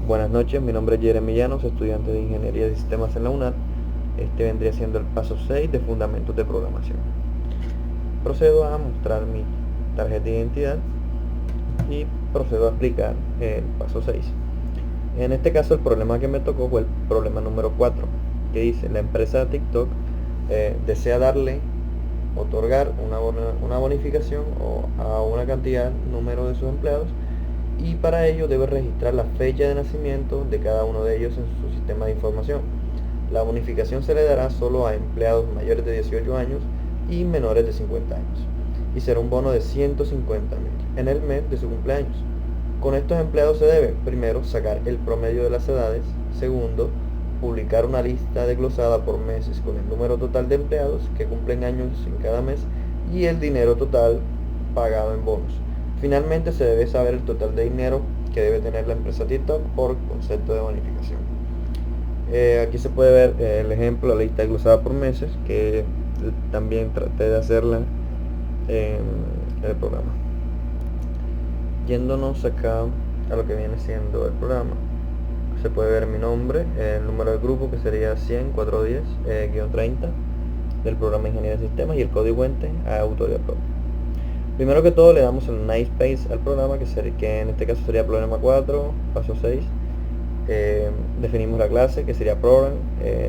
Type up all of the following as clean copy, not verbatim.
Buenas noches, mi nombre es Jeremy Llanos, estudiante de Ingeniería de Sistemas en la UNAD. Este vendría siendo el paso 6 de Fundamentos de Programación. Procedo a mostrar mi tarjeta de identidad y procedo a aplicar el paso 6. En este caso el problema que me tocó fue el problema número 4, que dice: la empresa TikTok desea otorgar una bonificación a una cantidad, número de sus empleados, y para ello debe registrar la fecha de nacimiento de cada uno de ellos en su sistema de información. La bonificación se le dará solo a empleados mayores de 18 años y menores de 50 años, y será un bono de 150.000 en el mes de su cumpleaños. Con estos empleados se debe, primero, sacar el promedio de las edades; segundo, publicar una lista desglosada por meses con el número total de empleados que cumplen años en cada mes y el dinero total pagado en bonos. Finalmente, se debe saber el total de dinero que debe tener la empresa TikTok por concepto de bonificación. Aquí se puede ver el ejemplo, la lista desglosada por meses, que también traté de hacerla en el programa. Yéndonos acá a lo que viene siendo el programa, se puede ver mi nombre, el número del grupo, que sería 100-410-30 del programa de Ingeniería de Sistemas, y el código ente a autoría propia. Primero que todo le damos el namespace al programa, que en este caso sería problema 4, paso 6. Definimos la clase, que sería program.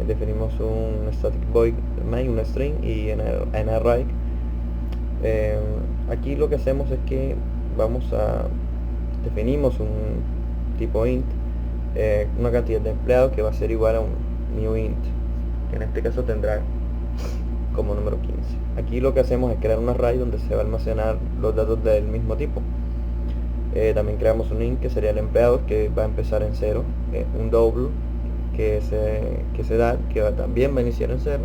Definimos un static void main, una string, y en array. Aquí lo que hacemos es que definimos un tipo int, una cantidad de empleados que va a ser igual a un new int, que en este caso tendrá como número 15. Aquí lo que hacemos es crear un array donde se va a almacenar los datos del mismo tipo. También creamos un int, que sería el empleado, que va a empezar en 0, un double que también va a iniciar en 0,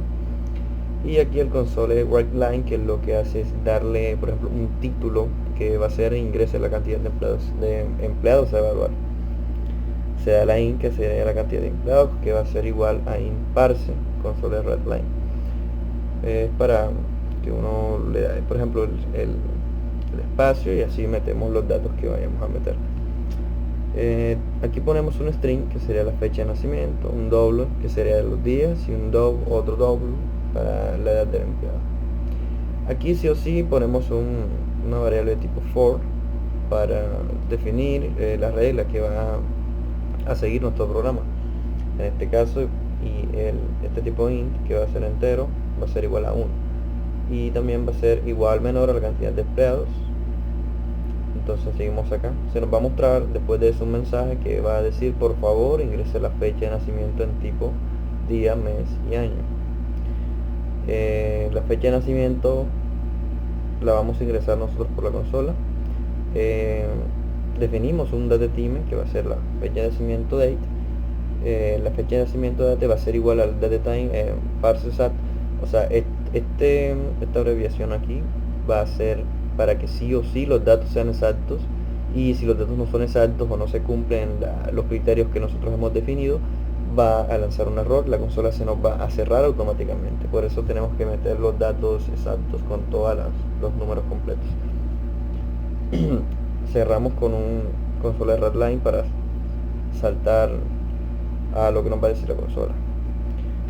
y aquí el console writeLine, que lo que hace es darle, por ejemplo, un título que va a ser ingrese la cantidad de empleados a evaluar. Se da la int, que sería la cantidad de empleados, que va a ser igual a int parse console writeLine. Es para que uno le da, por ejemplo, el espacio, y así metemos los datos que vayamos a meter. Aquí ponemos un string, que sería la fecha de nacimiento, un double, que sería de los días, y otro double para la edad del empleado. Aquí sí o sí ponemos una variable de tipo for para definir la regla que va a seguir nuestro programa. En este caso, este tipo int, que va a ser entero, va a ser igual a 1, y también va a ser igual menor a la cantidad de empleados. Entonces seguimos acá, se nos va a mostrar después de eso un mensaje que va a decir: por favor ingrese la fecha de nacimiento en tipo día, mes y año. La fecha de nacimiento la vamos a ingresar nosotros por la consola. Definimos un datetime, que va a ser la fecha de nacimiento date. La fecha de nacimiento date va a ser igual al datetime parsesat. O sea, esta abreviación aquí va a ser para que sí o sí los datos sean exactos, y si los datos no son exactos o no se cumplen los criterios que nosotros hemos definido, va a lanzar un error, la consola se nos va a cerrar automáticamente. Por eso tenemos que meter los datos exactos con todos los números completos. Cerramos con un console writeLine para saltar a lo que nos va a decir la consola.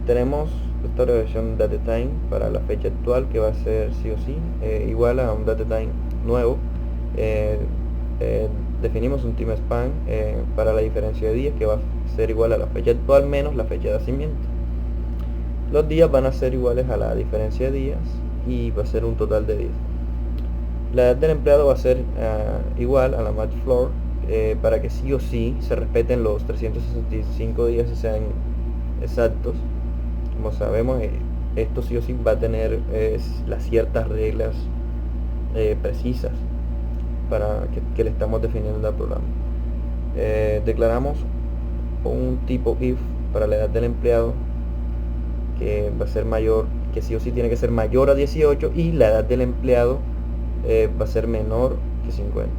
Tenemos esta abreviación datetime para la fecha actual, que va a ser sí o sí igual a un datetime nuevo. Definimos un time span para la diferencia de días, que va a ser igual a la fecha actual menos la fecha de nacimiento. Los días van a ser iguales a la diferencia de días, y va a ser un total de 10. La edad del empleado va a ser igual a la match floor, para que sí o sí se respeten los 365 días y sean exactos. Como sabemos, esto sí o sí va a tener las ciertas reglas precisas para que le estamos definiendo al programa. Declaramos un tipo if para la edad del empleado, que va a ser mayor, que sí o sí tiene que ser mayor a 18, y la edad del empleado va a ser menor que 50.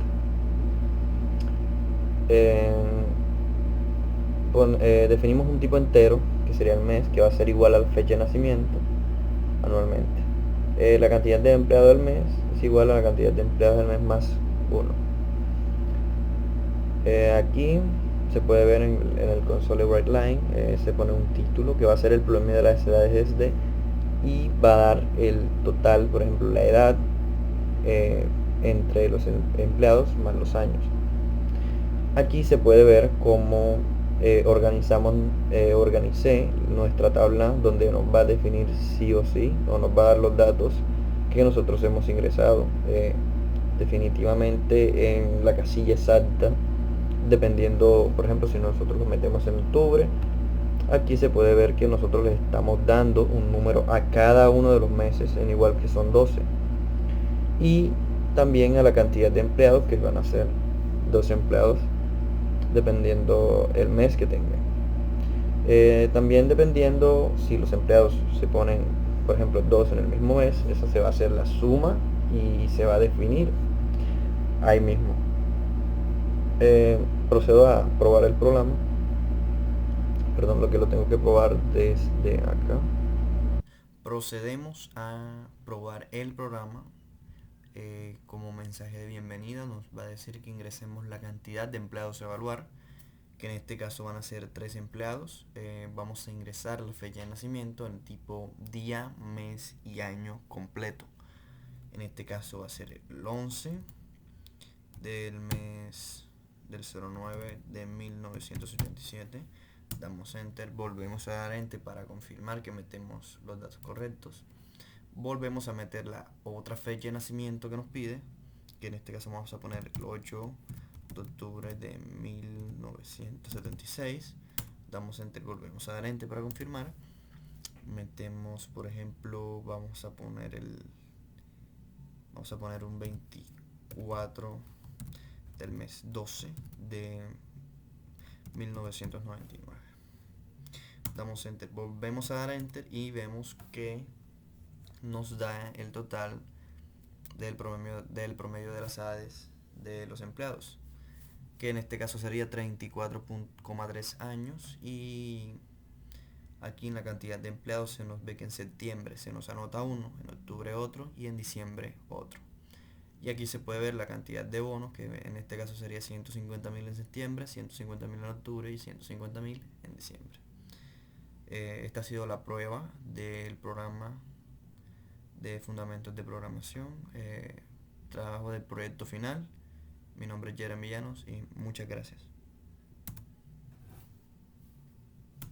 Definimos un tipo entero, que sería el mes, que va a ser igual a la fecha de nacimiento anualmente. La cantidad de empleados del mes es igual a la cantidad de empleados del mes más 1. Aquí se puede ver en el console write line, se pone un título que va a ser el promedio de las edades de, y va a dar el total, por ejemplo, la edad entre los empleados más los años. Aquí se puede ver cómo organicé nuestra tabla, donde nos va a definir sí o sí, o nos va a dar los datos que nosotros hemos ingresado. Definitivamente en la casilla exacta, dependiendo, por ejemplo, si nosotros lo metemos en octubre, aquí se puede ver que nosotros le estamos dando un número a cada uno de los meses, en igual que son 12, y también a la cantidad de empleados, que van a ser 12 empleados dependiendo el mes que tengan. También dependiendo si los empleados se ponen, por ejemplo, 2 en el mismo mes, esa se va a hacer la suma y se va a definir ahí mismo. Procedo a probar el programa. Perdón, lo que lo tengo que probar desde acá. Procedemos a probar el programa. Como mensaje de bienvenida nos va a decir que ingresemos la cantidad de empleados a evaluar, que en este caso van a ser 3 empleados. Vamos a ingresar la fecha de nacimiento en tipo día, mes y año completo. En este caso va a ser el 11 del mes del 09 de 1987. Damos enter, volvemos a dar enter para confirmar que metemos los datos correctos. Volvemos a meter la otra fecha de nacimiento que nos pide, que en este caso vamos a poner el 8 de octubre de 1976. Damos enter, volvemos a dar enter para confirmar. Metemos, por ejemplo, vamos a poner un 24 del mes 12 de 1999. Damos enter, volvemos a dar enter y vemos que nos da el total del promedio de las edades de los empleados, que en este caso sería 34,3 años. Y aquí en la cantidad de empleados se nos ve que en septiembre se nos anota uno, en octubre otro y en diciembre otro. Y aquí se puede ver la cantidad de bonos, que en este caso sería 150.000 en septiembre, 150.000 en octubre y 150.000 en diciembre. Esta ha sido la prueba del programa de fundamentos de programación, trabajo del proyecto final. Mi nombre es Jeremy Llanos y muchas gracias.